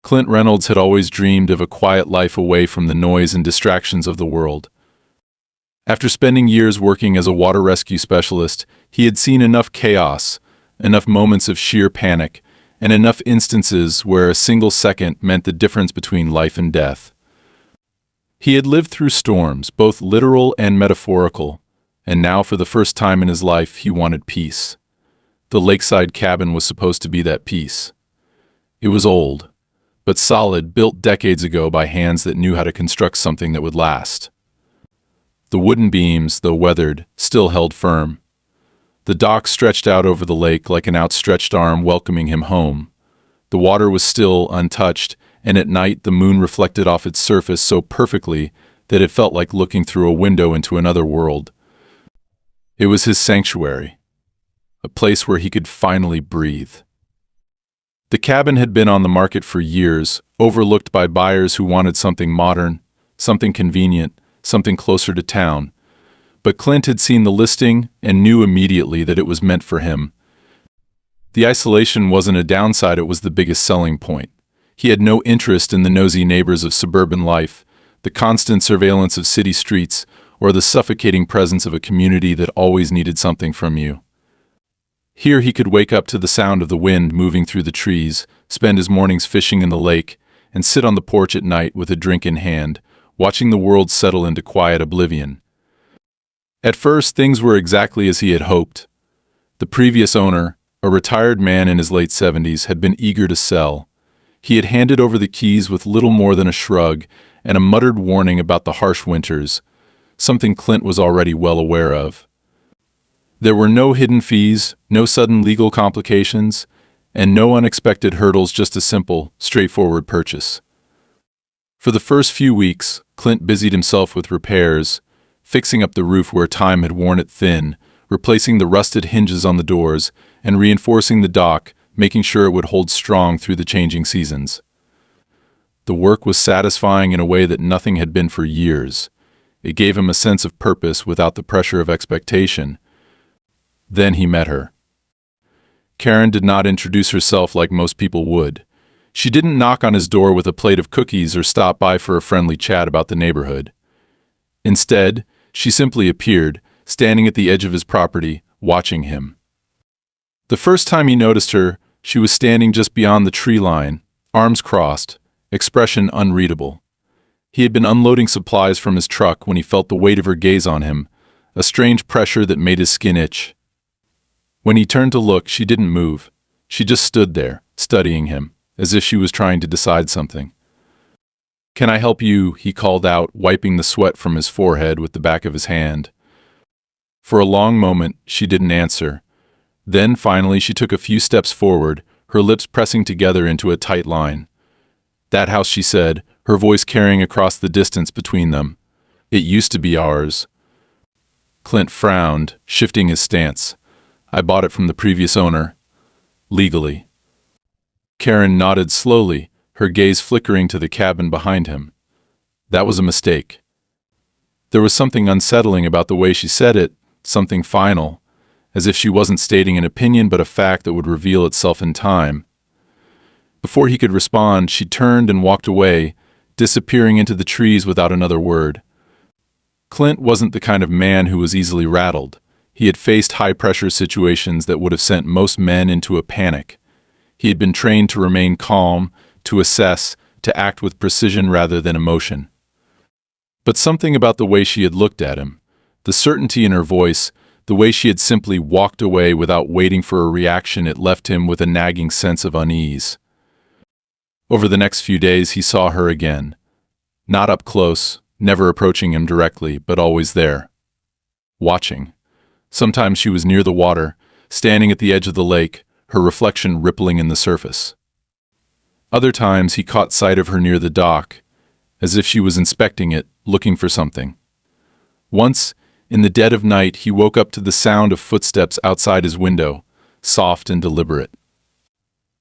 Clint Reynolds had always dreamed of a quiet life away from the noise and distractions of the world. After spending years working as a water rescue specialist, he had seen enough chaos, enough moments of sheer panic, and enough instances where a single second meant the difference between life and death. He had lived through storms, both literal and metaphorical, and now for the first time in his life he wanted peace. The Lakeside cabin was supposed to be that peace. It was old, but solid, built decades ago by hands that knew how to construct something that would last. The wooden beams, though weathered, still held firm. The dock stretched out over the lake like an outstretched arm welcoming him home. The water was still untouched, and at night the moon reflected off its surface so perfectly that it felt like looking through a window into another world. It was his sanctuary, a place where he could finally breathe. The cabin had been on the market for years, overlooked by buyers who wanted something modern, something convenient, something closer to town. But Clint had seen the listing and knew immediately that it was meant for him. The isolation wasn't a downside, it was the biggest selling point. He had no interest in the nosy neighbors of suburban life, the constant surveillance of city streets, or the suffocating presence of a community that always needed something from you. Here he could wake up to the sound of the wind moving through the trees, spend his mornings fishing in the lake, and sit on the porch at night with a drink in hand, watching the world settle into quiet oblivion. At first, things were exactly as he had hoped. The previous owner, a retired man in his late 70s, had been eager to sell. He had handed over the keys with little more than a shrug and a muttered warning about the harsh winters, something Clint was already well aware of. There were no hidden fees, no sudden legal complications, and no unexpected hurdles, just a simple, straightforward purchase. For the first few weeks, Clint busied himself with repairs, fixing up the roof where time had worn it thin, replacing the rusted hinges on the doors, and reinforcing the dock, making sure it would hold strong through the changing seasons. The work was satisfying in a way that nothing had been for years. It gave him a sense of purpose without the pressure of expectation. Then he met her. Karen did not introduce herself like most people would. She didn't knock on his door with a plate of cookies or stop by for a friendly chat about the neighborhood. Instead, she simply appeared, standing at the edge of his property, watching him. The first time he noticed her, she was standing just beyond the tree line, arms crossed, expression unreadable. He had been unloading supplies from his truck when he felt the weight of her gaze on him, a strange pressure that made his skin itch. When he turned to look, she didn't move. She just stood there, studying him, as if she was trying to decide something. "Can I help you?" he called out, wiping the sweat from his forehead with the back of his hand. For a long moment, she didn't answer. Then, finally, she took a few steps forward, her lips pressing together into a tight line. "That house," she said, her voice carrying across the distance between them. "It used to be ours." Clint frowned, shifting his stance. "I bought it from the previous owner. Legally." Karen nodded slowly, her gaze flickering to the cabin behind him. That was a mistake. There was something unsettling about the way she said it, something final, as if she wasn't stating an opinion but a fact that would reveal itself in time. Before he could respond, she turned and walked away, disappearing into the trees without another word. Clint wasn't the kind of man who was easily rattled. He had faced high-pressure situations that would have sent most men into a panic. He had been trained to remain calm, to assess, to act with precision rather than emotion. But something about the way she had looked at him, the certainty in her voice, the way she had simply walked away without waiting for a reaction, it left him with a nagging sense of unease. Over the next few days he saw her again. Not up close, never approaching him directly, but always there. Watching. Sometimes she was near the water, standing at the edge of the lake, her reflection rippling in the surface. Other times he caught sight of her near the dock, as if she was inspecting it, looking for something. Once, in the dead of night, he woke up to the sound of footsteps outside his window, soft and deliberate.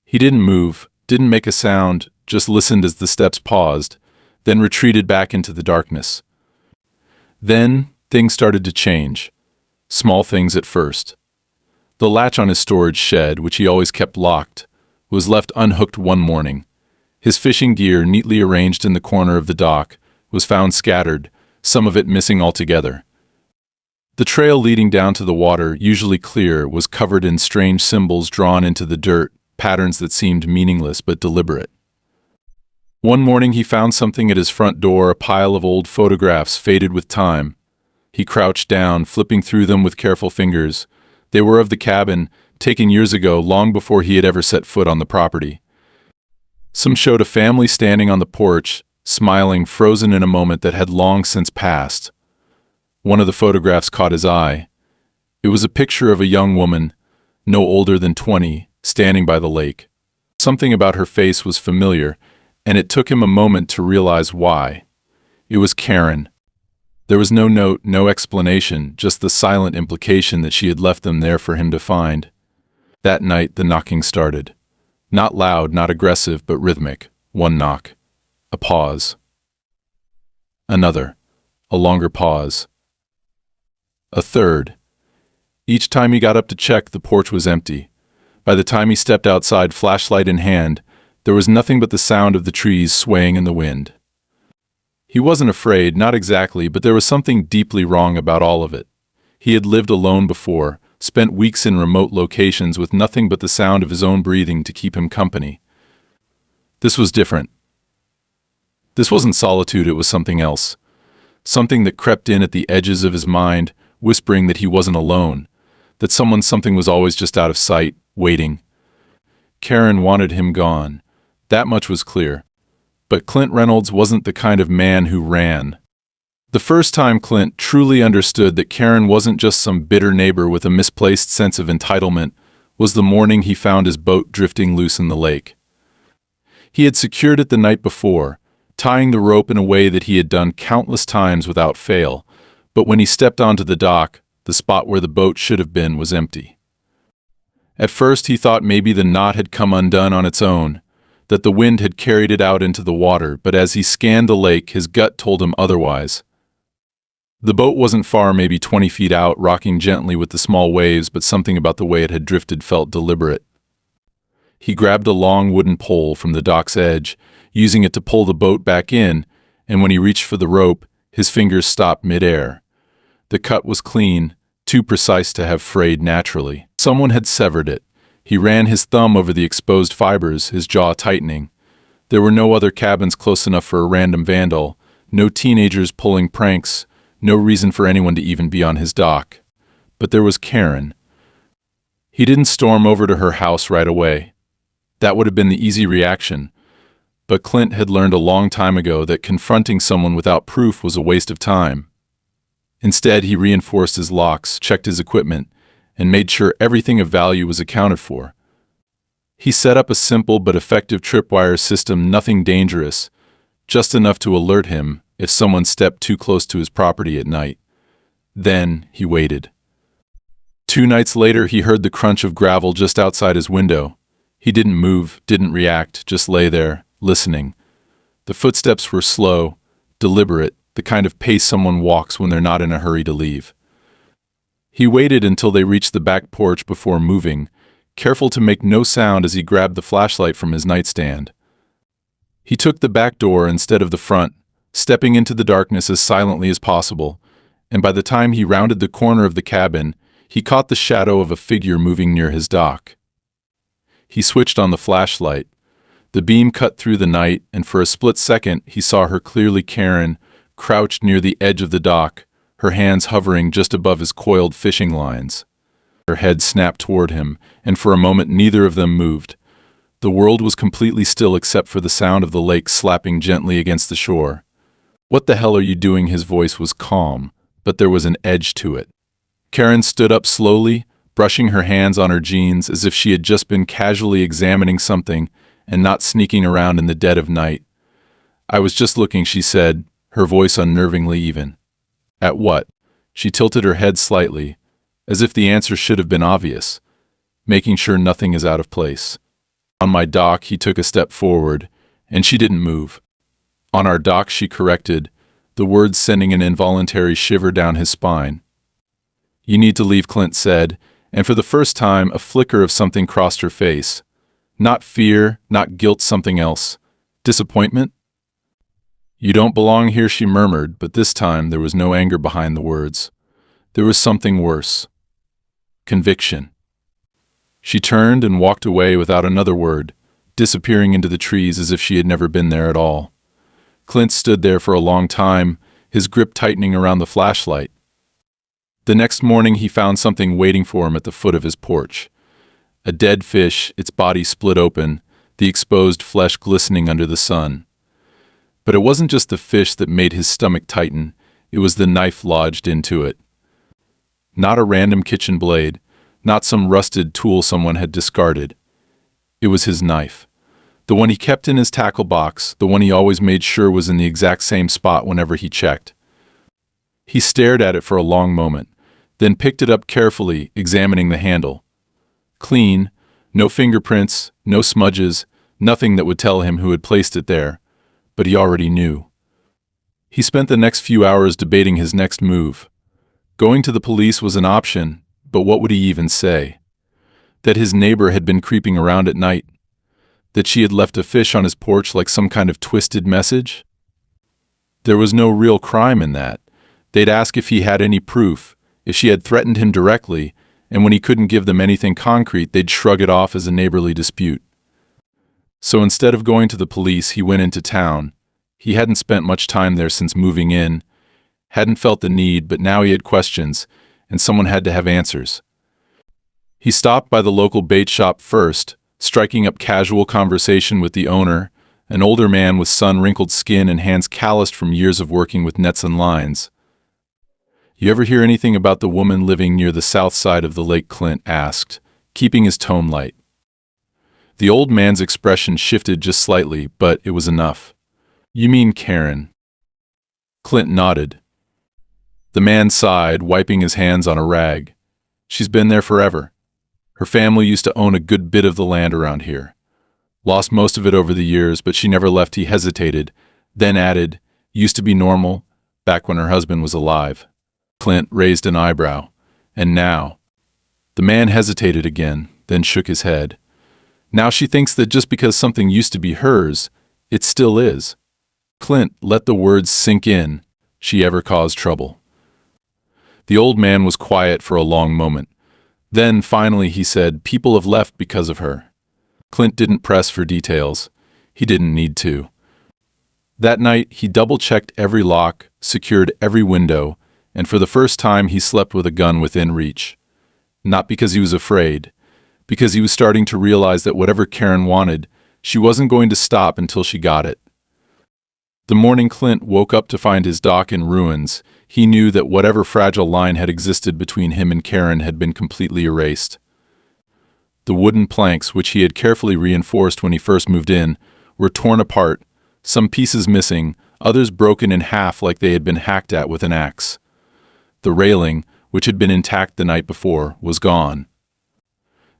He didn't move, didn't make a sound, just listened as the steps paused, then retreated back into the darkness. Then, things started to change. Small things at first. The latch on his storage shed, which he always kept locked, was left unhooked one morning. His fishing gear, neatly arranged in the corner of the dock, was found scattered, some of it missing altogether. The trail leading down to the water, usually clear, was covered in strange symbols drawn into the dirt, patterns that seemed meaningless but deliberate. One morning he found something at his front door, a pile of old photographs faded with time. He crouched down, flipping through them with careful fingers. They were of the cabin, taken years ago, long before he had ever set foot on the property. Some showed a family standing on the porch, smiling, frozen in a moment that had long since passed. One of the photographs caught his eye. It was a picture of a young woman, no older than 20, standing by the lake. Something about her face was familiar, and it took him a moment to realize why. It was Karen. There was no note, no explanation, just the silent implication that she had left them there for him to find. That night the knocking started. Not loud, not aggressive, but rhythmic. One knock. A pause. Another. A longer pause. A third. Each time he got up to check, the porch was empty. By the time he stepped outside, flashlight in hand, there was nothing but the sound of the trees swaying in the wind. He wasn't afraid, not exactly, but there was something deeply wrong about all of it. He had lived alone before, spent weeks in remote locations with nothing but the sound of his own breathing to keep him company. This was different. This wasn't solitude, it was something else. Something that crept in at the edges of his mind, whispering that he wasn't alone, that something was always just out of sight, waiting. Karen wanted him gone. That much was clear. But Clint Reynolds wasn't the kind of man who ran. The first time Clint truly understood that Karen wasn't just some bitter neighbor with a misplaced sense of entitlement was the morning he found his boat drifting loose in the lake. He had secured it the night before, tying the rope in a way that he had done countless times without fail, but when he stepped onto the dock, the spot where the boat should have been was empty. At first he thought maybe the knot had come undone on its own, that the wind had carried it out into the water, but as he scanned the lake, his gut told him otherwise. The boat wasn't far, maybe 20 feet out, rocking gently with the small waves, but something about the way it had drifted felt deliberate. He grabbed a long wooden pole from the dock's edge, using it to pull the boat back in, and when he reached for the rope, his fingers stopped mid-air. The cut was clean, too precise to have frayed naturally. Someone had severed it. He ran his thumb over the exposed fibers, his jaw tightening. There were no other cabins close enough for a random vandal, no teenagers pulling pranks, no reason for anyone to even be on his dock. But there was Karen. He didn't storm over to her house right away. That would have been the easy reaction. But Clint had learned a long time ago that confronting someone without proof was a waste of time. Instead, he reinforced his locks, checked his equipment, and made sure everything of value was accounted for. He set up a simple but effective tripwire system, nothing dangerous, just enough to alert him if someone stepped too close to his property at night. Then he waited. 2 nights later, he heard the crunch of gravel just outside his window. He didn't move, didn't react, just lay there, listening. The footsteps were slow, deliberate, the kind of pace someone walks when they're not in a hurry to leave. He waited until they reached the back porch before moving, careful to make no sound as he grabbed the flashlight from his nightstand. He took the back door instead of the front, stepping into the darkness as silently as possible, and by the time he rounded the corner of the cabin, he caught the shadow of a figure moving near his dock. He switched on the flashlight. The beam cut through the night, and for a split second he saw her clearly. Karen, crouched near the edge of the dock, her hands hovering just above his coiled fishing lines. Her head snapped toward him, and for a moment neither of them moved. The world was completely still except for the sound of the lake slapping gently against the shore. "What the hell are you doing?" His voice was calm, but there was an edge to it. Karen stood up slowly, brushing her hands on her jeans as if she had just been casually examining something and not sneaking around in the dead of night. "I was just looking," she said, her voice unnervingly even. "At what?" She tilted her head slightly, as if the answer should have been obvious. "Making sure nothing is out of place." "On my dock," he took a step forward, and she didn't move. "On our dock," she corrected, the words sending an involuntary shiver down his spine. "You need to leave," Clint said, and for the first time a flicker of something crossed her face. Not fear, not guilt, something else. Disappointment? You don't belong here, she murmured, but this time there was no anger behind the words. There was something worse. Conviction. She turned and walked away without another word, disappearing into the trees as if she had never been there at all. Clint stood there for a long time, his grip tightening around the flashlight. The next morning he found something waiting for him at the foot of his porch. A dead fish, its body split open, the exposed flesh glistening under the sun. But it wasn't just the fish that made his stomach tighten, it was the knife lodged into it. Not a random kitchen blade, not some rusted tool someone had discarded. It was his knife. The one he kept in his tackle box, the one he always made sure was in the exact same spot whenever he checked. He stared at it for a long moment, then picked it up carefully, examining the handle. Clean, no fingerprints, no smudges, nothing that would tell him who had placed it there, but he already knew. He spent the next few hours debating his next move. Going to the police was an option, but what would he even say? That his neighbor had been creeping around at night? That she had left a fish on his porch like some kind of twisted message? There was no real crime in that. They'd ask if he had any proof, if she had threatened him directly, and when he couldn't give them anything concrete, they'd shrug it off as a neighborly dispute. So instead of going to the police, he went into town. He hadn't spent much time there since moving in, hadn't felt the need, but now he had questions, and someone had to have answers. He stopped by the local bait shop first, striking up casual conversation with the owner, an older man with sun-wrinkled skin and hands calloused from years of working with nets and lines. "You ever hear anything about the woman living near the south side of the lake?" Clint asked, keeping his tone light. The old man's expression shifted just slightly, but it was enough. "You mean Karen?" Clint nodded. The man sighed, wiping his hands on a rag. "She's been there forever. Her family used to own a good bit of the land around here. Lost most of it over the years, but she never left." He hesitated, then added, "Used to be normal, back when her husband was alive." Clint raised an eyebrow. "And now?" The man hesitated again, then shook his head. "Now she thinks that just because something used to be hers, it still is." Clint let the words sink in. "She ever caused trouble?" The old man was quiet for a long moment. Then, finally, he said, "People have left because of her." Clint didn't press for details. He didn't need to. That night, he double-checked every lock, secured every window, and for the first time he slept with a gun within reach. Not because he was afraid, because he was starting to realize that whatever Karen wanted, she wasn't going to stop until she got it. The morning Clint woke up to find his dock in ruins, he knew that whatever fragile line had existed between him and Karen had been completely erased. The wooden planks, which he had carefully reinforced when he first moved in, were torn apart, some pieces missing, others broken in half like they had been hacked at with an axe. The railing, which had been intact the night before, was gone.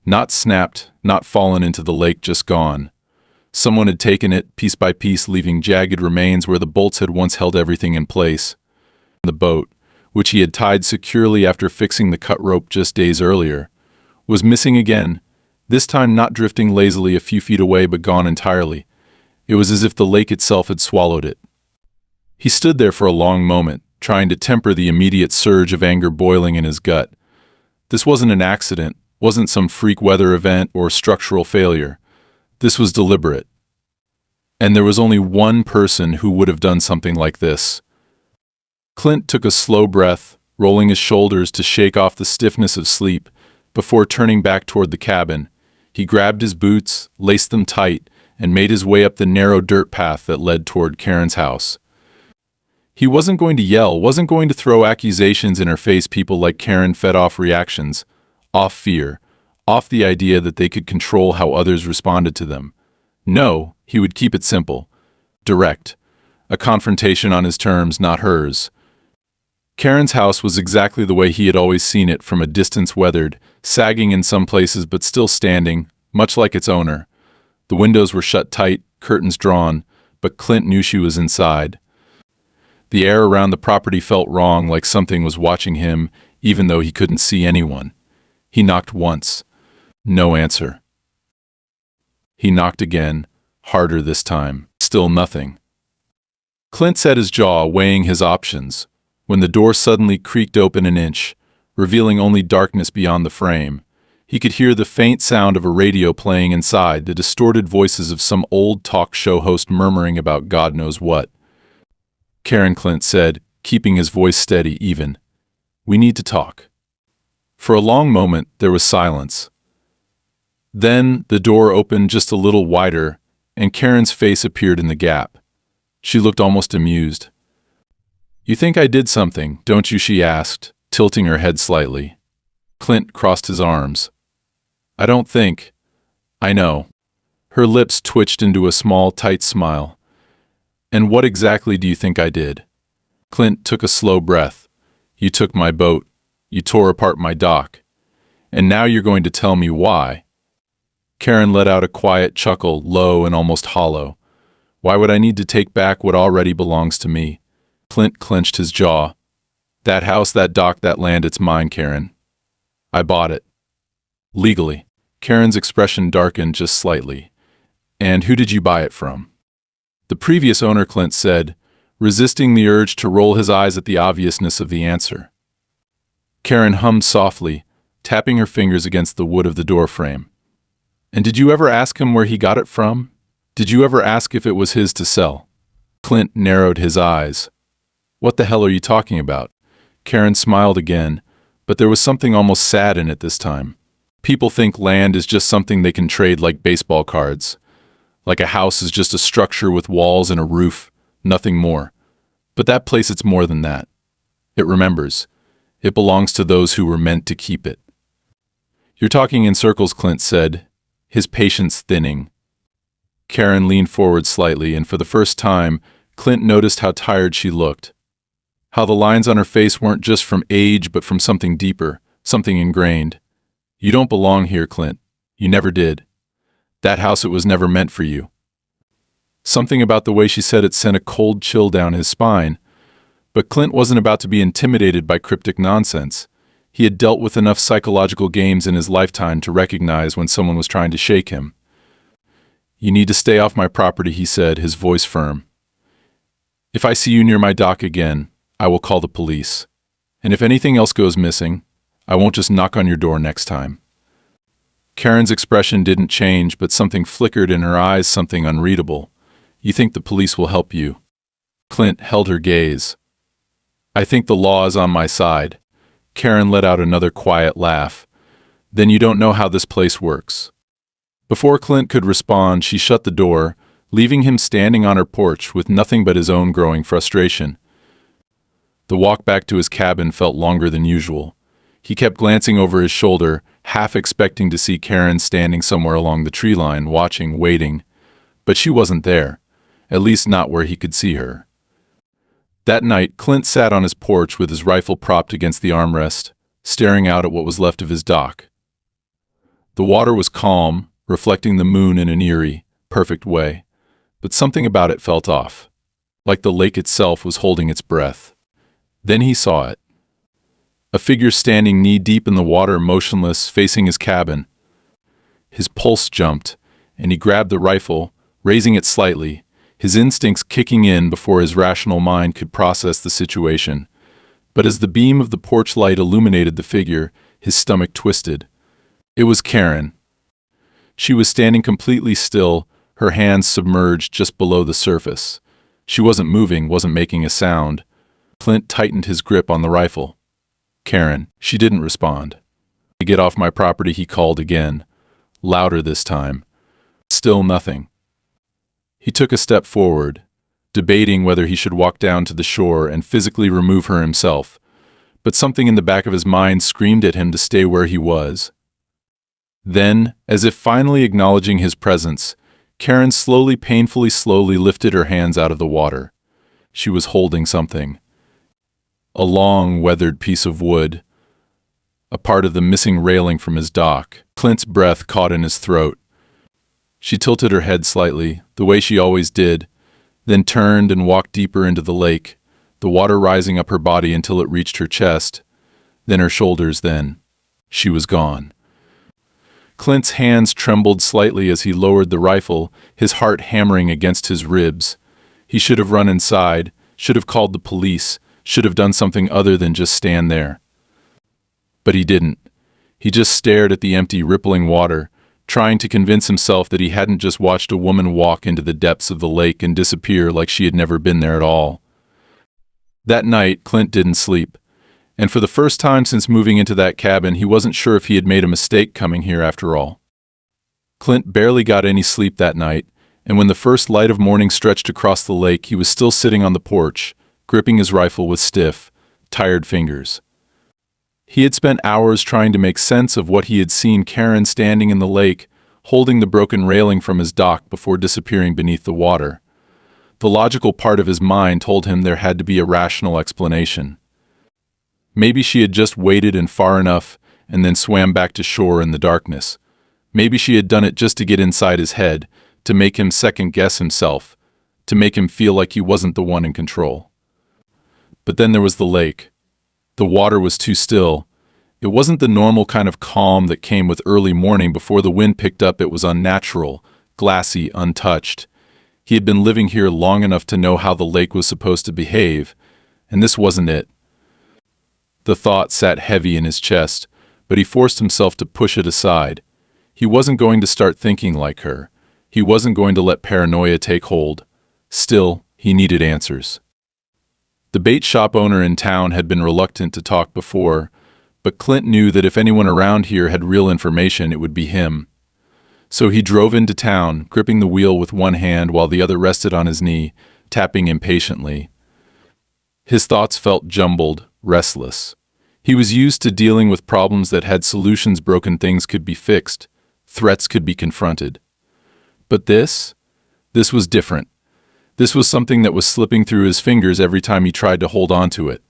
Not snapped, not fallen into the lake, just gone. Someone had taken it, piece by piece, leaving jagged remains where the bolts had once held everything in place. The boat, which he had tied securely after fixing the cut rope just days earlier, was missing again, this time not drifting lazily a few feet away but gone entirely. It was as if the lake itself had swallowed it. He stood there for a long moment, trying to temper the immediate surge of anger boiling in his gut. This wasn't an accident, wasn't some freak weather event or structural failure. This was deliberate. And there was only one person who would have done something like this. Clint took a slow breath, rolling his shoulders to shake off the stiffness of sleep, before turning back toward the cabin. He grabbed his boots, laced them tight, and made his way up the narrow dirt path that led toward Karen's house. He wasn't going to yell, wasn't going to throw accusations in her face. People like Karen fed off reactions, off fear, off the idea that they could control how others responded to them. No, he would keep it simple, direct, a confrontation on his terms, not hers. Karen's house was exactly the way he had always seen it, from a distance, weathered, sagging in some places but still standing, much like its owner. The windows were shut tight, curtains drawn, but Clint knew she was inside. The air around the property felt wrong, like something was watching him, even though he couldn't see anyone. He knocked once. No answer. He knocked again, Harder this time. Still nothing. Clint set his jaw, weighing his options, when the door suddenly creaked open an inch, revealing only darkness beyond the frame. He could hear the faint sound of a radio playing inside, the distorted voices of some old talk show host murmuring about God knows what. Karen, Clint said, keeping his voice steady even. We need to talk. For a long moment, there was silence. Then the door opened just a little wider, and Karen's face appeared in the gap. She looked almost amused. You think I did something, don't you? She asked, tilting her head slightly. Clint crossed his arms. I don't think. I know. Her lips twitched into a small, tight smile. And what exactly do you think I did? Clint took a slow breath. You took my boat. You tore apart my dock. And now you're going to tell me why. Karen let out a quiet chuckle, low and almost hollow. Why would I need to take back what already belongs to me? Clint clenched his jaw. That house, that dock, that land, it's mine, Karen. I bought it. Legally. Karen's expression darkened just slightly. And who did you buy it from? The previous owner, Clint said, resisting the urge to roll his eyes at the obviousness of the answer. Karen hummed softly, tapping her fingers against the wood of the doorframe. And did you ever ask him where he got it from? Did you ever ask if it was his to sell? Clint narrowed his eyes. What the hell are you talking about? Karen smiled again, but there was something almost sad in it this time. People think land is just something they can trade like baseball cards. Like a house is just a structure with walls and a roof, nothing more. But that place, it's more than that. It remembers. It belongs to those who were meant to keep it. You're talking in circles, Clint said, his patience thinning. Karen leaned forward slightly, and for the first time, Clint noticed how tired she looked. How the lines on her face weren't just from age, but from something deeper, something ingrained. You don't belong here, Clint. You never did. That house, it was never meant for you. Something about the way she said it sent a cold chill down his spine. But Clint wasn't about to be intimidated by cryptic nonsense. He had dealt with enough psychological games in his lifetime to recognize when someone was trying to shake him. You need to stay off my property, he said, his voice firm. If I see you near my dock again, I will call the police. And if anything else goes missing, I won't just knock on your door next time. Karen's expression didn't change, but something flickered in her eyes, something unreadable. You think the police will help you? Clint held her gaze. I think the law is on my side. Karen let out another quiet laugh. Then you don't know how this place works. Before Clint could respond, she shut the door, leaving him standing on her porch with nothing but his own growing frustration. The walk back to his cabin felt longer than usual. He kept glancing over his shoulder, half expecting to see Karen standing somewhere along the tree line, watching, waiting. But she wasn't there, at least not where he could see her. That night, Clint sat on his porch with his rifle propped against the armrest, staring out at what was left of his dock. The water was calm, reflecting the moon in an eerie, perfect way, but something about it felt off, like the lake itself was holding its breath. Then he saw it. A figure standing knee-deep in the water, motionless, facing his cabin. His pulse jumped, and he grabbed the rifle, raising it slightly, his instincts kicking in before his rational mind could process the situation. But as the beam of the porch light illuminated the figure, his stomach twisted. It was Karen. She was standing completely still, her hands submerged just below the surface. She wasn't moving, wasn't making a sound. Clint tightened his grip on the rifle. Karen. She didn't respond. Get off my property, he called again, louder this time. Still nothing. He took a step forward, debating whether he should walk down to the shore and physically remove her himself, but something in the back of his mind screamed at him to stay where he was. Then, as if finally acknowledging his presence, Karen slowly, painfully slowly lifted her hands out of the water. She was holding something. A long, weathered piece of wood, a part of the missing railing from his dock. Clint's breath caught in his throat. She tilted her head slightly, the way she always did, then turned and walked deeper into the lake, the water rising up her body until it reached her chest, then her shoulders. Then she was gone. Clint's hands trembled slightly as he lowered the rifle, his heart hammering against his ribs. He should have run inside, should have called the police, should have done something other than just stand there. But he didn't. He just stared at the empty, rippling water, trying to convince himself that he hadn't just watched a woman walk into the depths of the lake and disappear like she had never been there at all. That night, Clint didn't sleep. And for the first time since moving into that cabin, he wasn't sure if he had made a mistake coming here after all. Clint barely got any sleep that night, and when the first light of morning stretched across the lake, he was still sitting on the porch, gripping his rifle with stiff, tired fingers. He had spent hours trying to make sense of what he had seen Karen standing in the lake, holding the broken railing from his dock before disappearing beneath the water. The logical part of his mind told him there had to be a rational explanation. Maybe she had just waited in far enough and then swam back to shore in the darkness. Maybe she had done it just to get inside his head, to make him second-guess himself, to make him feel like he wasn't the one in control. But then there was the lake. The water was too still. It wasn't the normal kind of calm that came with early morning before the wind picked up. It was unnatural, glassy, untouched. He had been living here long enough to know how the lake was supposed to behave, and this wasn't it. The thought sat heavy in his chest, but he forced himself to push it aside. He wasn't going to start thinking like her. He wasn't going to let paranoia take hold. Still, he needed answers. The bait shop owner in town had been reluctant to talk before, but Clint knew that if anyone around here had real information, it would be him. So he drove into town, gripping the wheel with one hand while the other rested on his knee, tapping impatiently. His thoughts felt jumbled, restless. He was used to dealing with problems that had solutions. Broken things could be fixed, threats could be confronted. But this was different. This was something that was slipping through his fingers every time he tried to hold on to it.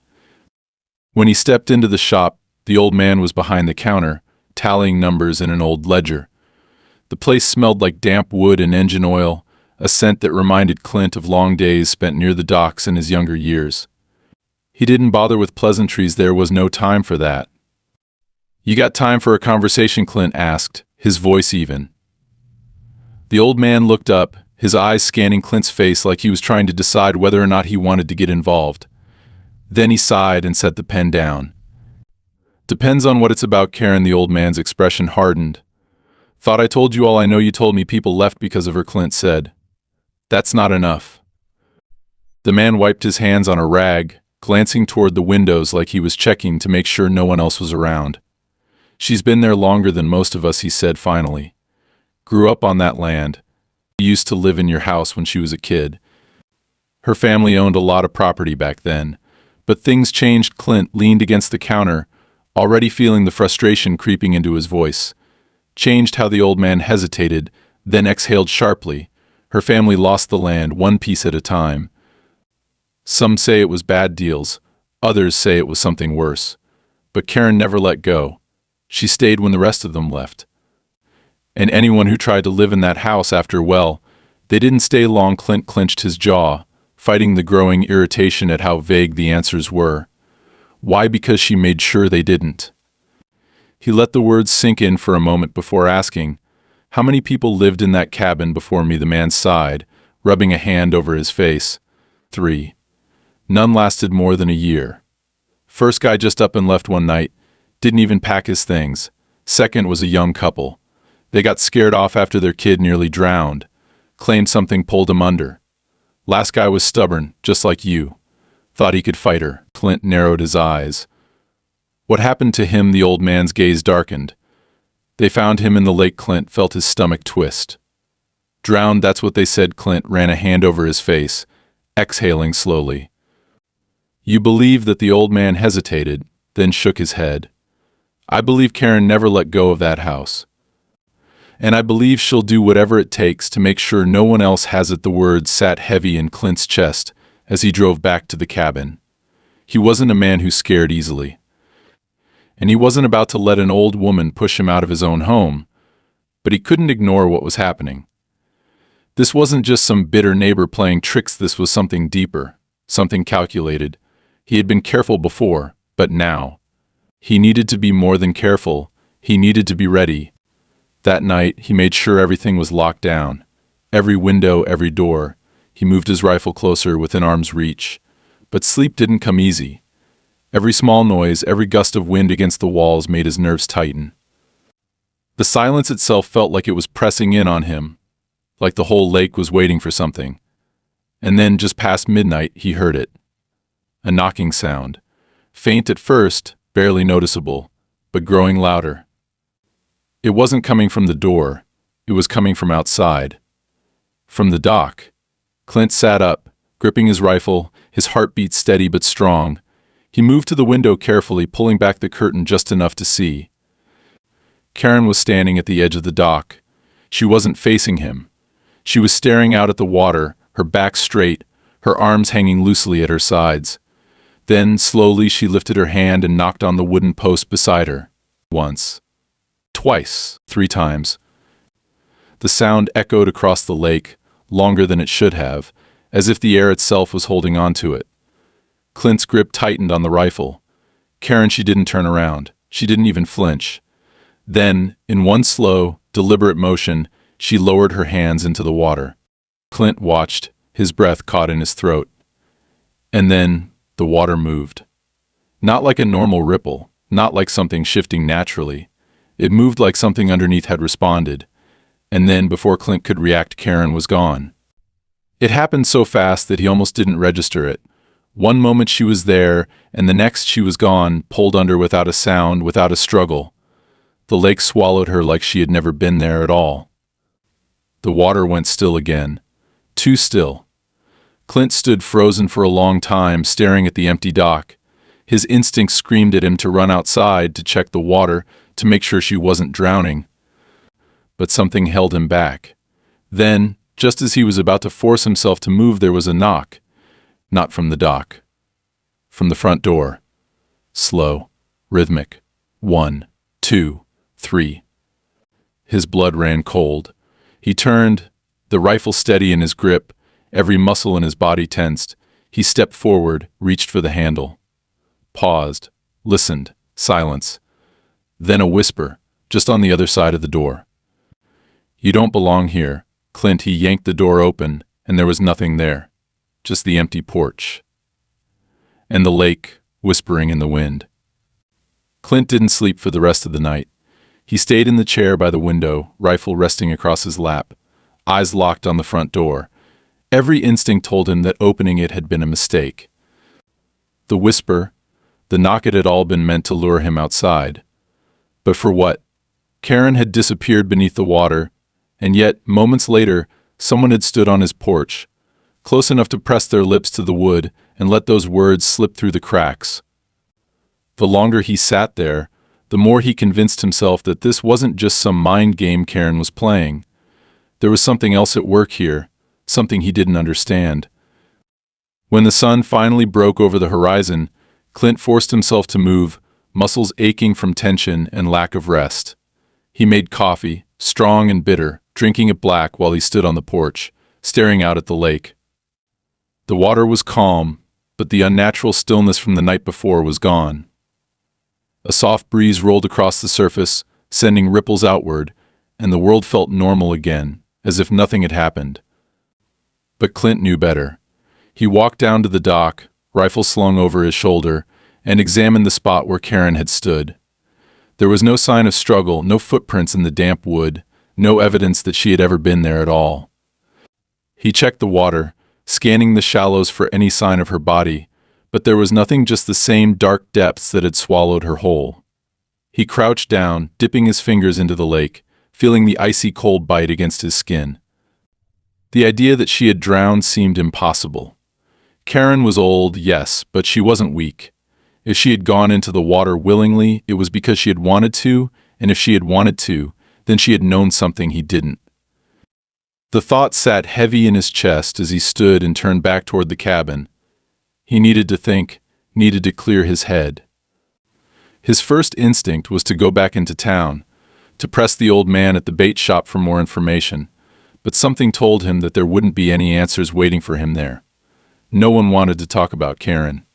When he stepped into the shop, the old man was behind the counter, tallying numbers in an old ledger. The place smelled like damp wood and engine oil, a scent that reminded Clint of long days spent near the docks in his younger years. He didn't bother with pleasantries. There was no time for that. "You got time for a conversation?" Clint asked, his voice even. The old man looked up, his eyes scanning Clint's face like he was trying to decide whether or not he wanted to get involved. Then he sighed and set the pen down. "Depends on what it's about, Karen." The old man's expression hardened. "Thought I told you all I know. You told me people left because of her," Clint said. "That's not enough." The man wiped his hands on a rag, glancing toward the windows like he was checking to make sure no one else was around. "She's been there longer than most of us," he said finally. "Grew up on that land. Used to live in your house when she was a kid. Her family owned a lot of property back then. But things changed." Clint leaned against the counter, already feeling the frustration creeping into his voice. Changed how the old man hesitated, then exhaled sharply. Her family lost the land one piece at a time. Some say it was bad deals, others say it was something worse. But Karen never let go. She stayed when the rest of them left. And anyone who tried to live in that house after, well, they didn't stay long. Clint clenched his jaw, fighting the growing irritation at how vague the answers were. Why? Because she made sure they didn't. He let the words sink in for a moment before asking, "How many people lived in that cabin before me?" The man sighed, rubbing a hand over his face. 3. None lasted more than a year. First guy just up and left one night, didn't even pack his things. Second was a young couple. They got scared off after their kid nearly drowned, claimed something pulled him under. Last guy was stubborn, just like you. Thought he could fight her. Clint narrowed his eyes. "What happened to him?" The old man's gaze darkened. "They found him in the lake." Clint felt his stomach twist. "Drowned, that's what they said." Clint ran a hand over his face, exhaling slowly. "You believe that?" The old man hesitated, then shook his head. "I believe Karen never let go of that house. And I believe she'll do whatever it takes to make sure no one else has it." The words sat heavy in Clint's chest as he drove back to the cabin. He wasn't a man who scared easily. And he wasn't about to let an old woman push him out of his own home. But he couldn't ignore what was happening. This wasn't just some bitter neighbor playing tricks. This was something deeper, something calculated. He had been careful before, but now he needed to be more than careful. He needed to be ready. That night, he made sure everything was locked down. Every window, every door. He moved his rifle closer within arm's reach. But sleep didn't come easy. Every small noise, every gust of wind against the walls made his nerves tighten. The silence itself felt like it was pressing in on him, like the whole lake was waiting for something. And then, just past midnight, he heard it. A knocking sound. Faint at first, barely noticeable, but growing louder. It wasn't coming from the door. It was coming from outside. From the dock. Clint sat up, gripping his rifle, his heartbeat steady but strong. He moved to the window carefully, pulling back the curtain just enough to see. Karen was standing at the edge of the dock. She wasn't facing him. She was staring out at the water, her back straight, her arms hanging loosely at her sides. Then, slowly, she lifted her hand and knocked on the wooden post beside her. Once. Twice. 3 times. The sound echoed across the lake, longer than it should have, as if the air itself was holding on to it. Clint's grip tightened on the rifle. Karen, she didn't turn around. She didn't even flinch. Then, in one slow, deliberate motion, she lowered her hands into the water. Clint watched, his breath caught in his throat. And then, the water moved. Not like a normal ripple, not like something shifting naturally. It moved like something underneath had responded. And then, before Clint could react, Karen was gone. It happened so fast that he almost didn't register it. One moment she was there, and the next she was gone, pulled under without a sound, without a struggle. The lake swallowed her like she had never been there at all. The water went still again. Too still. Clint stood frozen for a long time, staring at the empty dock. His instincts screamed at him to run outside, to check the water, to make sure she wasn't drowning. But something held him back. Then, just as he was about to force himself to move, there was a knock. Not from the dock. From the front door. Slow. Rhythmic. 1, 2, 3. His blood ran cold. He turned, the rifle steady in his grip, every muscle in his body tensed. He stepped forward, reached for the handle. Paused. Listened. Silence. Then a whisper, just on the other side of the door. "You don't belong here." Clint, he yanked the door open, and there was nothing there. Just the empty porch. And the lake, whispering in the wind. Clint didn't sleep for the rest of the night. He stayed in the chair by the window, rifle resting across his lap, eyes locked on the front door. Every instinct told him that opening it had been a mistake. The whisper, the knock, it had all been meant to lure him outside. But for what? Karen had disappeared beneath the water, and yet, moments later, someone had stood on his porch, close enough to press their lips to the wood and let those words slip through the cracks. The longer he sat there, the more he convinced himself that this wasn't just some mind game Karen was playing. There was something else at work here, something he didn't understand. When the sun finally broke over the horizon, Clint forced himself to move, muscles aching from tension and lack of rest. He made coffee, strong and bitter, drinking it black while he stood on the porch, staring out at the lake. The water was calm, but the unnatural stillness from the night before was gone. A soft breeze rolled across the surface, sending ripples outward, and the world felt normal again, as if nothing had happened. But Clint knew better. He walked down to the dock, rifle slung over his shoulder, and examined the spot where Karen had stood. There was no sign of struggle, no footprints in the damp wood, no evidence that she had ever been there at all. He checked the water, scanning the shallows for any sign of her body, but there was nothing, just the same dark depths that had swallowed her whole. He crouched down, dipping his fingers into the lake, feeling the icy cold bite against his skin. The idea that she had drowned seemed impossible. Karen was old, yes, but she wasn't weak. If she had gone into the water willingly, it was because she had wanted to, and if she had wanted to, then she had known something he didn't. The thought sat heavy in his chest as he stood and turned back toward the cabin. He needed to think, needed to clear his head. His first instinct was to go back into town, to press the old man at the bait shop for more information, but something told him that there wouldn't be any answers waiting for him there. No one wanted to talk about Karen.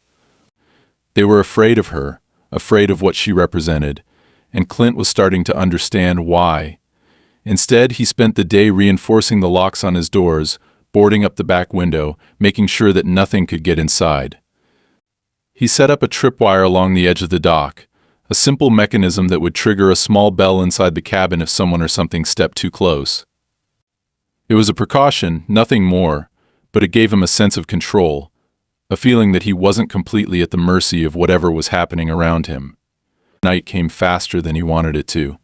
They were afraid of her, afraid of what she represented, and Clint was starting to understand why. Instead, he spent the day reinforcing the locks on his doors, boarding up the back window, making sure that nothing could get inside. He set up a tripwire along the edge of the dock, a simple mechanism that would trigger a small bell inside the cabin if someone or something stepped too close. It was a precaution, nothing more, but it gave him a sense of control, a feeling that he wasn't completely at the mercy of whatever was happening around him. Night came faster than he wanted it to.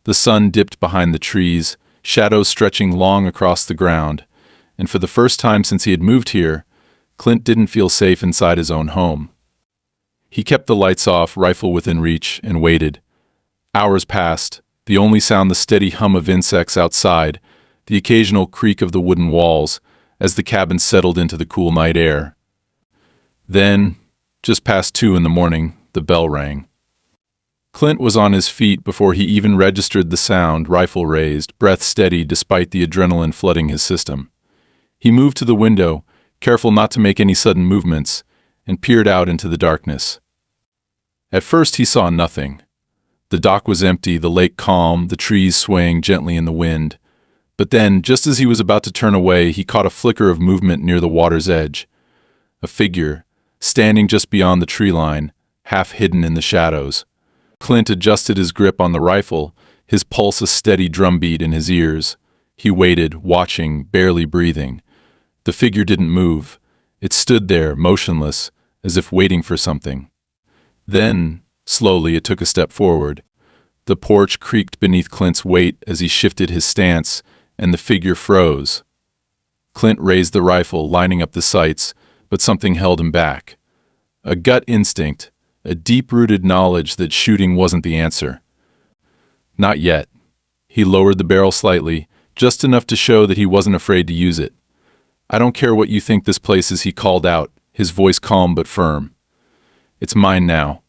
The sun dipped behind the trees, shadows stretching long across the ground, and for the first time since he had moved here, Clint didn't feel safe inside his own home. He kept the lights off, rifle within reach, and waited. Hours passed, the only sound the steady hum of insects outside, the occasional creak of the wooden walls, as the cabin settled into the cool night air. Then, just past 2 in the morning, the bell rang. Clint was on his feet before he even registered the sound, rifle raised, breath steady despite the adrenaline flooding his system. He moved to the window, careful not to make any sudden movements, and peered out into the darkness. At first he saw nothing. The dock was empty, the lake calm, the trees swaying gently in the wind. But then, just as he was about to turn away, he caught a flicker of movement near the water's edge. A figure, standing just beyond the tree line, half hidden in the shadows. Clint adjusted his grip on the rifle, his pulse a steady drumbeat in his ears. He waited, watching, barely breathing. The figure didn't move. It stood there, motionless, as if waiting for something. Then, slowly, it took a step forward. The porch creaked beneath Clint's weight as he shifted his stance, and the figure froze. Clint raised the rifle, lining up the sights, but something held him back. A gut instinct, a deep-rooted knowledge that shooting wasn't the answer. Not yet. He lowered the barrel slightly, just enough to show that he wasn't afraid to use it. "I don't care what you think this place is," he called out, his voice calm but firm. "It's mine now."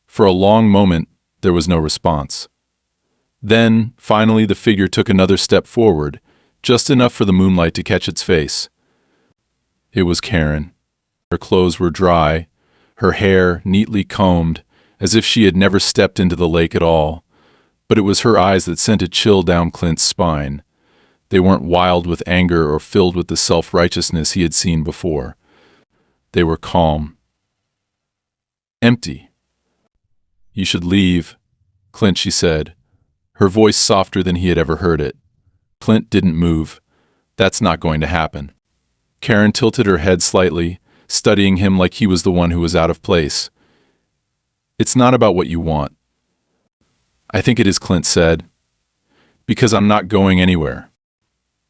For a long moment, there was no response. Then, finally, the figure took another step forward, just enough for the moonlight to catch its face. It was Karen. Her clothes were dry, her hair neatly combed, as if she had never stepped into the lake at all. But it was her eyes that sent a chill down Clint's spine. They weren't wild with anger or filled with the self-righteousness he had seen before. They were calm. Empty. "You should leave, Clint," she said, her voice softer than he had ever heard it. Clint didn't move. That's not going to happen. Karen tilted her head slightly, studying him like he was the one who was out of place. "It's not about what you want." "I think it is," Clint said. "Because I'm not going anywhere."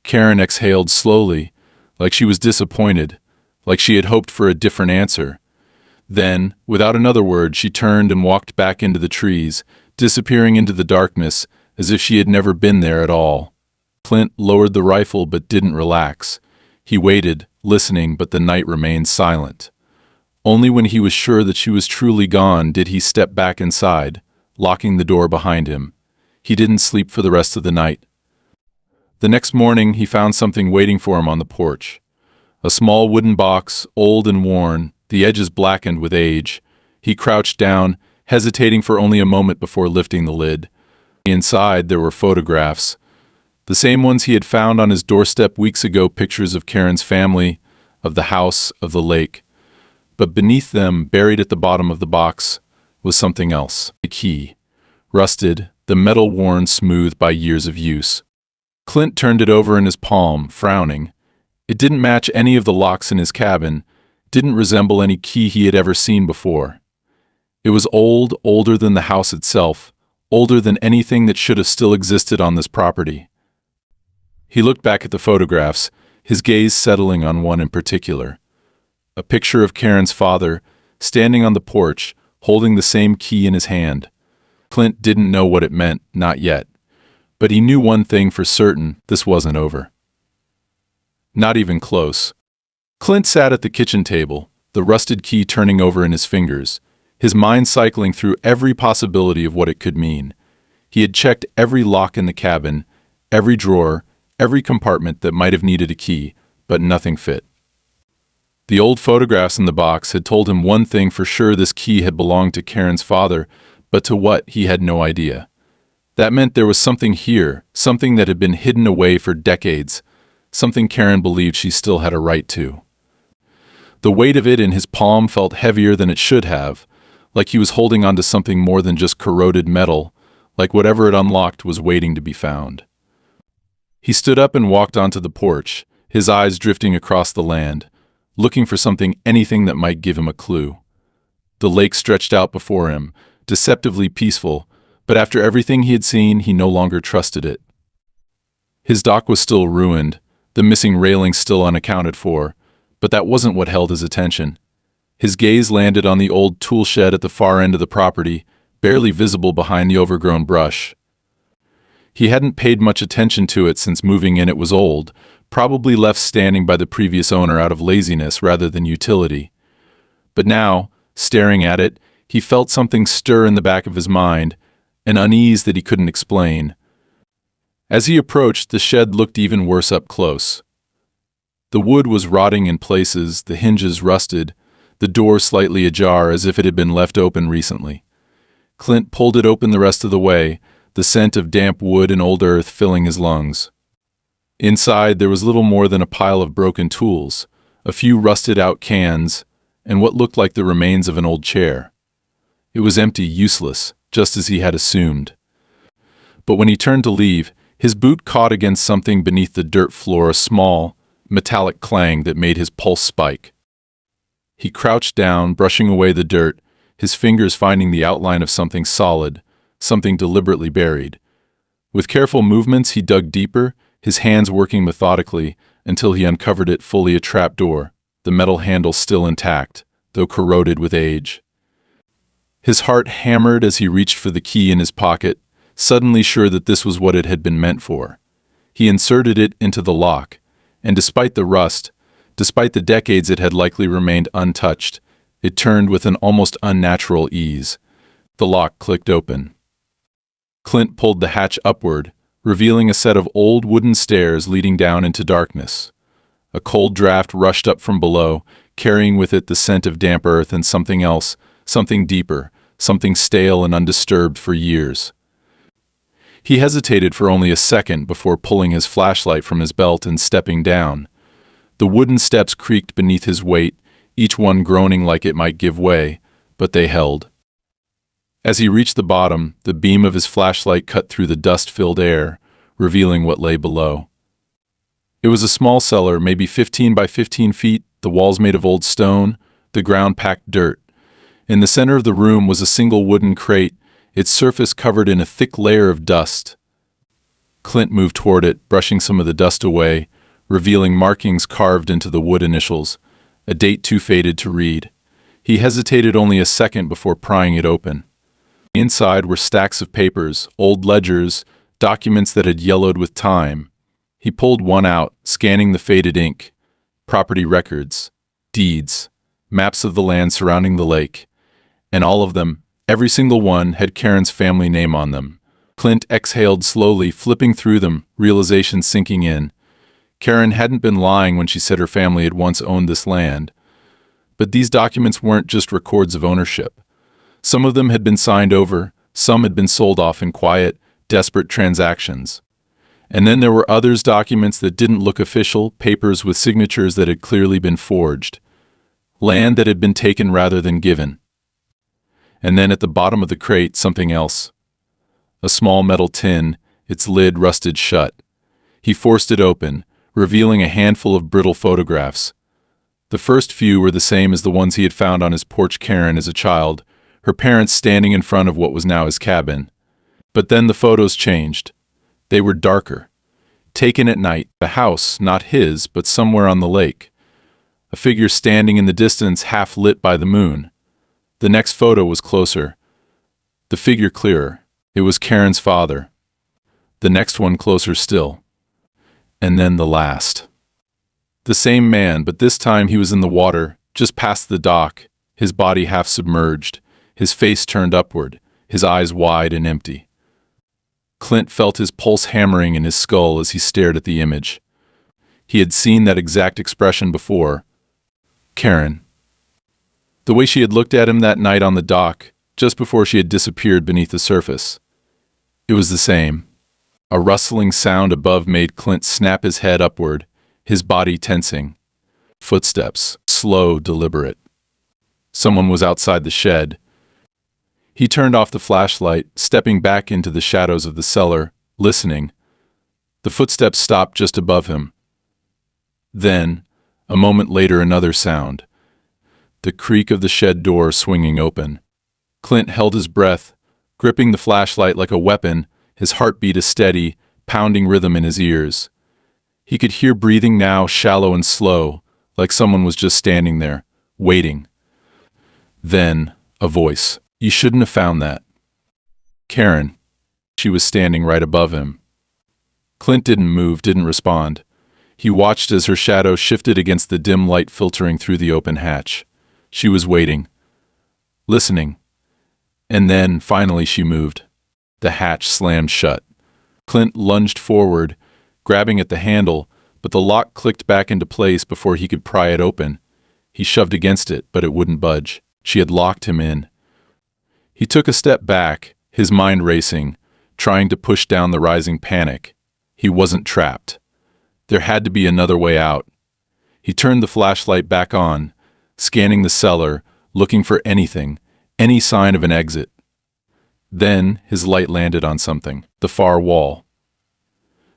Karen exhaled slowly, like she was disappointed, like she had hoped for a different answer. Then, without another word, she turned and walked back into the trees, disappearing into the darkness as if she had never been there at all. Clint lowered the rifle but didn't relax. He waited, listening, but the night remained silent. Only when he was sure that she was truly gone did he step back inside, locking the door behind him. He didn't sleep for the rest of the night. The next morning, he found something waiting for him on the porch. A small wooden box, old and worn, the edges blackened with age. He crouched down, hesitating for only a moment before lifting the lid. Inside, there were photographs. The same ones he had found on his doorstep weeks ago, pictures of Karen's family, of the house, of the lake. But beneath them, buried at the bottom of the box, was something else. A key. Rusted, the metal worn smooth by years of use. Clint turned it over in his palm, frowning. It didn't match any of the locks in his cabin, didn't resemble any key he had ever seen before. It was old, older than the house itself, older than anything that should have still existed on this property. He looked back at the photographs, his gaze settling on one in particular. A picture of Karen's father, standing on the porch, holding the same key in his hand. Clint didn't know what it meant, not yet. But he knew one thing for certain: this wasn't over. Not even close. Clint sat at the kitchen table, the rusted key turning over in his fingers, his mind cycling through every possibility of what it could mean. He had checked every lock in the cabin, every drawer, every compartment that might have needed a key, but nothing fit. The old photographs in the box had told him one thing for sure: this key had belonged to Karen's father, but to what, he had no idea. That meant there was something here, something that had been hidden away for decades, something Karen believed she still had a right to. The weight of it in his palm felt heavier than it should have, like he was holding onto something more than just corroded metal, like whatever it unlocked was waiting to be found. He stood up and walked onto the porch, his eyes drifting across the land, looking for something, anything that might give him a clue. The lake stretched out before him, deceptively peaceful, but after everything he had seen, he no longer trusted it. His dock was still ruined, the missing railing still unaccounted for, but that wasn't what held his attention. His gaze landed on the old tool shed at the far end of the property, barely visible behind the overgrown brush. He hadn't paid much attention to it since moving in. It was old, probably left standing by the previous owner out of laziness rather than utility. But now, staring at it, he felt something stir in the back of his mind, an unease that he couldn't explain. As he approached, the shed looked even worse up close. The wood was rotting in places, the hinges rusted, the door slightly ajar as if it had been left open recently. Clint pulled it open the rest of the way, the scent of damp wood and old earth filling his lungs. Inside, there was little more than a pile of broken tools, a few rusted-out cans, and what looked like the remains of an old chair. It was empty, useless, just as he had assumed. But when he turned to leave, his boot caught against something beneath the dirt floor, a small, metallic clang that made his pulse spike. He crouched down, brushing away the dirt, his fingers finding the outline of something solid, something deliberately buried. With careful movements, he dug deeper, his hands working methodically, until he uncovered it, fully a trapdoor, the metal handle still intact, though corroded with age. His heart hammered as he reached for the key in his pocket, suddenly sure that this was what it had been meant for. He inserted it into the lock, and despite the rust, despite the decades it had likely remained untouched, it turned with an almost unnatural ease. The lock clicked open. Clint pulled the hatch upward, revealing a set of old wooden stairs leading down into darkness. A cold draft rushed up from below, carrying with it the scent of damp earth and something else, something deeper, something stale and undisturbed for years. He hesitated for only a second before pulling his flashlight from his belt and stepping down. The wooden steps creaked beneath his weight, each one groaning like it might give way, but they held. As he reached the bottom, the beam of his flashlight cut through the dust-filled air, revealing what lay below. It was a small cellar, maybe 15 by 15 feet, the walls made of old stone, the ground packed dirt. In the center of the room was a single wooden crate, its surface covered in a thick layer of dust. Clint moved toward it, brushing some of the dust away, revealing markings carved into the wood initials, a date too faded to read. He hesitated only a second before prying it open. Inside were stacks of papers, old ledgers, documents that had yellowed with time. He pulled one out, scanning the faded ink. Property records, deeds, maps of the land surrounding the lake. And all of them, every single one, had Karen's family name on them. Clint exhaled slowly, flipping through them, realization sinking in. Karen hadn't been lying when she said her family had once owned this land. But these documents weren't just records of ownership. Some of them had been signed over, some had been sold off in quiet, desperate transactions. And then there were others, documents that didn't look official, papers with signatures that had clearly been forged. Land that had been taken rather than given. And then at the bottom of the crate, something else. A small metal tin, its lid rusted shut. He forced it open, revealing a handful of brittle photographs. The first few were the same as the ones he had found on his porch Karen as a child, her parents standing in front of what was now his cabin. But then the photos changed. They were darker. Taken at night, the house, not his, but somewhere on the lake. A figure standing in the distance, half lit by the moon. The next photo was closer. The figure clearer. It was Karen's father. The next one closer still. And then the last. The same man, but this time he was in the water, just past the dock, his body half submerged, his face turned upward, his eyes wide and empty. Clint felt his pulse hammering in his skull as he stared at the image. He had seen that exact expression before. Karen. The way she had looked at him that night on the dock, just before she had disappeared beneath the surface. It was the same. A rustling sound above made Clint snap his head upward, his body tensing. Footsteps, slow, deliberate. Someone was outside the shed. He turned off the flashlight, stepping back into the shadows of the cellar, listening. The footsteps stopped just above him. Then, a moment later, another sound. The creak of the shed door swinging open. Clint held his breath, gripping the flashlight like a weapon, his heartbeat a steady, pounding rhythm in his ears. He could hear breathing now, shallow and slow, like someone was just standing there, waiting. Then, a voice. "You shouldn't have found that." Karen. She was standing right above him. Clint didn't move, didn't respond. He watched as her shadow shifted against the dim light filtering through the open hatch. She was waiting, listening. And then, finally, she moved. The hatch slammed shut. Clint lunged forward, grabbing at the handle, but the lock clicked back into place before he could pry it open. He shoved against it, but it wouldn't budge. She had locked him in. He took a step back, his mind racing, trying to push down the rising panic. He wasn't trapped. There had to be another way out. He turned the flashlight back on, scanning the cellar, looking for anything, any sign of an exit. Then his light landed on something, the far wall.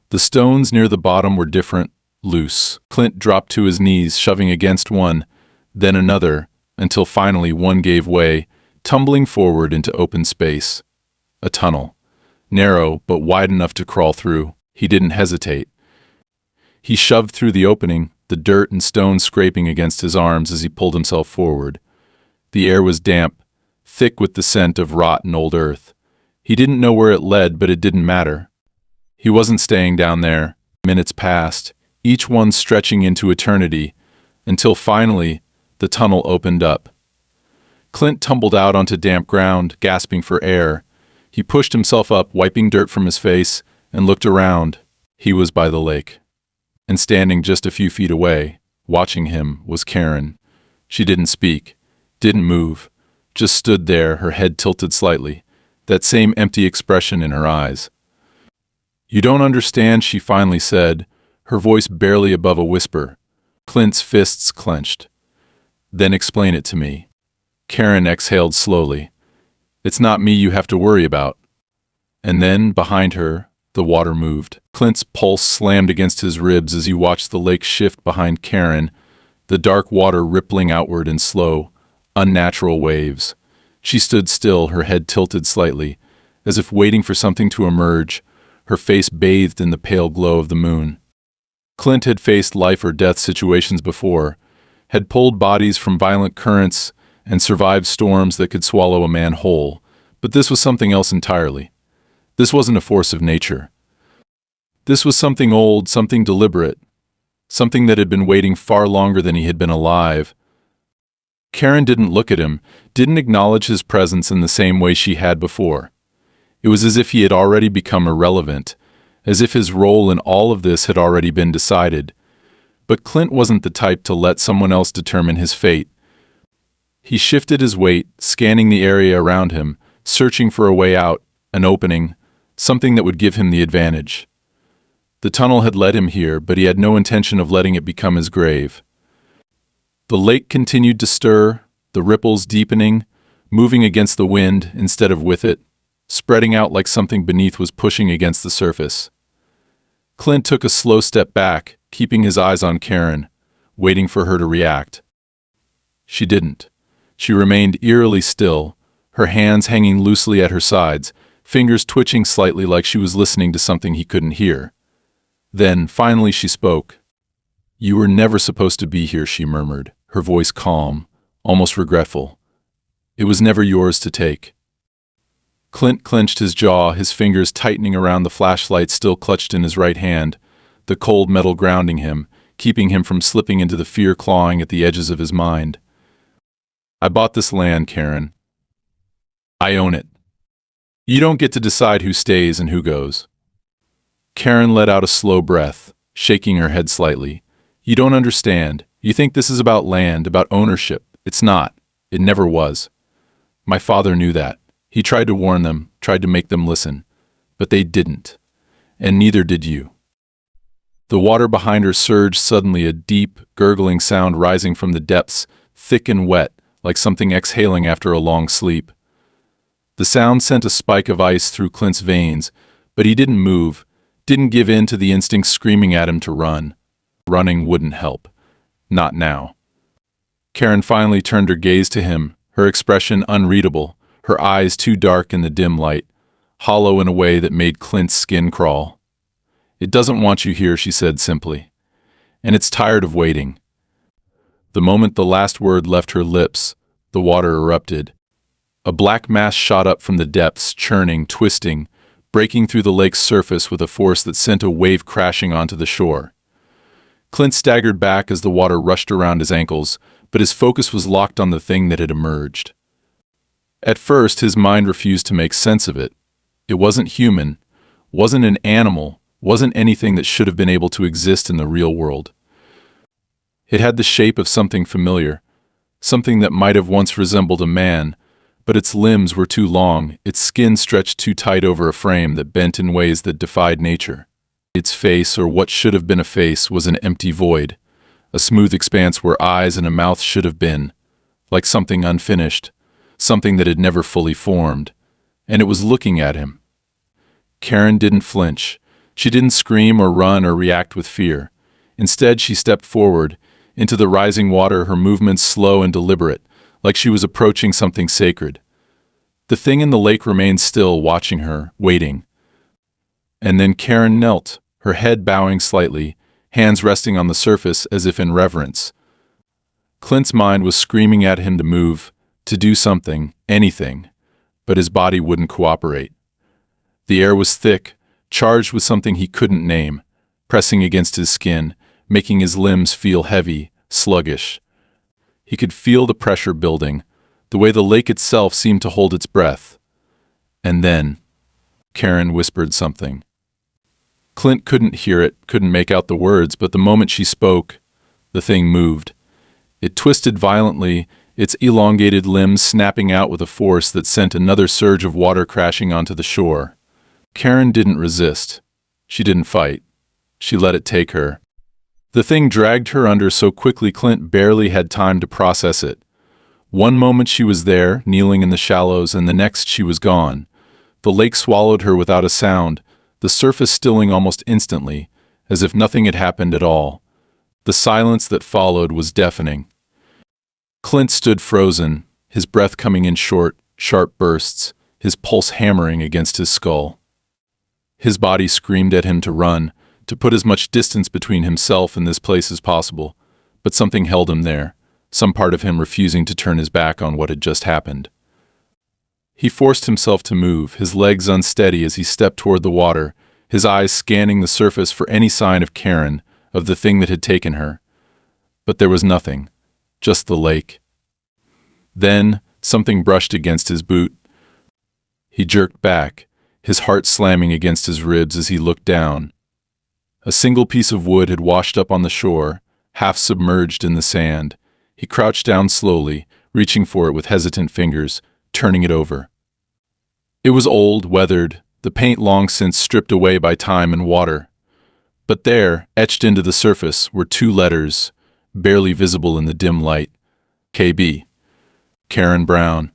The stones near the bottom were different, loose. Clint dropped to his knees, shoving against one, then another, until finally one gave way, tumbling forward into open space. A tunnel. Narrow, but wide enough to crawl through. He didn't hesitate. He shoved through the opening, the dirt and stones scraping against his arms as he pulled himself forward. The air was damp, thick with the scent of rot and old earth. He didn't know where it led, but it didn't matter. He wasn't staying down there. Minutes passed, each one stretching into eternity, until finally the tunnel opened up. Clint tumbled out onto damp ground, gasping for air. He pushed himself up, wiping dirt from his face, and looked around. He was by the lake. And standing just a few feet away, watching him, was Karen. She didn't speak, didn't move, just stood there, her head tilted slightly, that same empty expression in her eyes. "You don't understand," she finally said, her voice barely above a whisper. Clint's fists clenched. "Then explain it to me." Karen exhaled slowly. "It's not me you have to worry about." And then, behind her, the water moved. Clint's pulse slammed against his ribs as he watched the lake shift behind Karen, the dark water rippling outward in slow, unnatural waves. She stood still, her head tilted slightly, as if waiting for something to emerge, her face bathed in the pale glow of the moon. Clint had faced life or death situations before, had pulled bodies from violent currents and survived storms that could swallow a man whole, but this was something else entirely. This wasn't a force of nature. This was something old, something deliberate, something that had been waiting far longer than he had been alive. Karen didn't look at him, didn't acknowledge his presence in the same way she had before. It was as if he had already become irrelevant, as if his role in all of this had already been decided. But Clint wasn't the type to let someone else determine his fate. He shifted his weight, scanning the area around him, searching for a way out, an opening, something that would give him the advantage. The tunnel had led him here, but he had no intention of letting it become his grave. The lake continued to stir, the ripples deepening, moving against the wind instead of with it, spreading out like something beneath was pushing against the surface. Clint took a slow step back, keeping his eyes on Karen, waiting for her to react. She didn't. She remained eerily still, her hands hanging loosely at her sides, fingers twitching slightly like she was listening to something he couldn't hear. Then, finally, she spoke. "You were never supposed to be here," she murmured, her voice calm, almost regretful. "It was never yours to take." Clint clenched his jaw, his fingers tightening around the flashlight still clutched in his right hand, the cold metal grounding him, keeping him from slipping into the fear clawing at the edges of his mind. "I bought this land, Karen. I own it. You don't get to decide who stays and who goes." Karen let out a slow breath, shaking her head slightly. "You don't understand. You think this is about land, about ownership. It's not. It never was. My father knew that. He tried to warn them, tried to make them listen. But they didn't, and neither did you. The water behind her surged suddenly, a deep, gurgling sound rising from the depths, thick and wet, like something exhaling after a long sleep. The sound sent a spike of ice through Clint's veins, but he didn't move, didn't give in to the instinct screaming at him to run. Running wouldn't help. Not now. Karen finally turned her gaze to him, her expression unreadable, her eyes too dark in the dim light, hollow in a way that made Clint's skin crawl. "It doesn't want you here," she said simply. "And it's tired of waiting." The moment the last word left her lips, the water erupted. A black mass shot up from the depths, churning, twisting, breaking through the lake's surface with a force that sent a wave crashing onto the shore. Clint staggered back as the water rushed around his ankles, but his focus was locked on the thing that had emerged. At first, his mind refused to make sense of it. It wasn't human, wasn't an animal, wasn't anything that should have been able to exist in the real world. It had the shape of something familiar, something that might have once resembled a man, but its limbs were too long, its skin stretched too tight over a frame that bent in ways that defied nature. Its face, or what should have been a face, was an empty void, a smooth expanse where eyes and a mouth should have been, like something unfinished, something that had never fully formed, and it was looking at him. Karen didn't flinch. She didn't scream or run or react with fear. Instead, she stepped forward, into the rising water, her movements slow and deliberate, like she was approaching something sacred. The thing in the lake remained still, watching her, waiting. And then Karen knelt, her head bowing slightly, hands resting on the surface as if in reverence. Clint's mind was screaming at him to move, to do something, anything, but his body wouldn't cooperate. The air was thick, charged with something he couldn't name, pressing against his skin, making his limbs feel heavy, sluggish. He could feel the pressure building, the way the lake itself seemed to hold its breath. And then, Karen whispered something. Clint couldn't hear it, couldn't make out the words, but the moment she spoke, the thing moved. It twisted violently, its elongated limbs snapping out with a force that sent another surge of water crashing onto the shore. Karen didn't resist. She didn't fight. She let it take her. The thing dragged her under so quickly Clint barely had time to process it. One moment she was there, kneeling in the shallows, and the next she was gone. The lake swallowed her without a sound, the surface stilling almost instantly, as if nothing had happened at all. The silence that followed was deafening. Clint stood frozen, his breath coming in short, sharp bursts, his pulse hammering against his skull. His body screamed at him to run, to put as much distance between himself and this place as possible, but something held him there, some part of him refusing to turn his back on what had just happened. He forced himself to move, his legs unsteady as he stepped toward the water, his eyes scanning the surface for any sign of Karen, of the thing that had taken her. But there was nothing, just the lake. Then, something brushed against his boot. He jerked back, his heart slamming against his ribs as he looked down. A single piece of wood had washed up on the shore, half submerged in the sand. He crouched down slowly, reaching for it with hesitant fingers, turning it over. It was old, weathered, the paint long since stripped away by time and water. But there, etched into the surface, were two letters, barely visible in the dim light. KB. Karen Brown.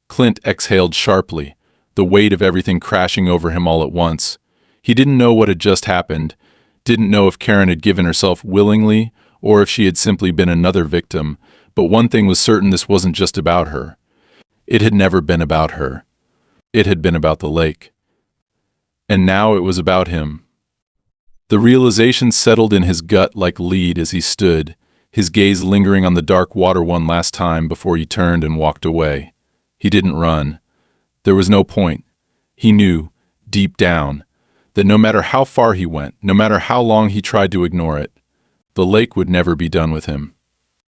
Clint exhaled sharply, the weight of everything crashing over him all at once. He didn't know what had just happened, didn't know if Karen had given herself willingly or if she had simply been another victim, but one thing was certain: this wasn't just about her. It had never been about her. It had been about the lake. And now it was about him. The realization settled in his gut like lead as he stood, his gaze lingering on the dark water one last time before he turned and walked away. He didn't run. There was no point. He knew, deep down, that no matter how far he went, no matter how long he tried to ignore it, the lake would never be done with him.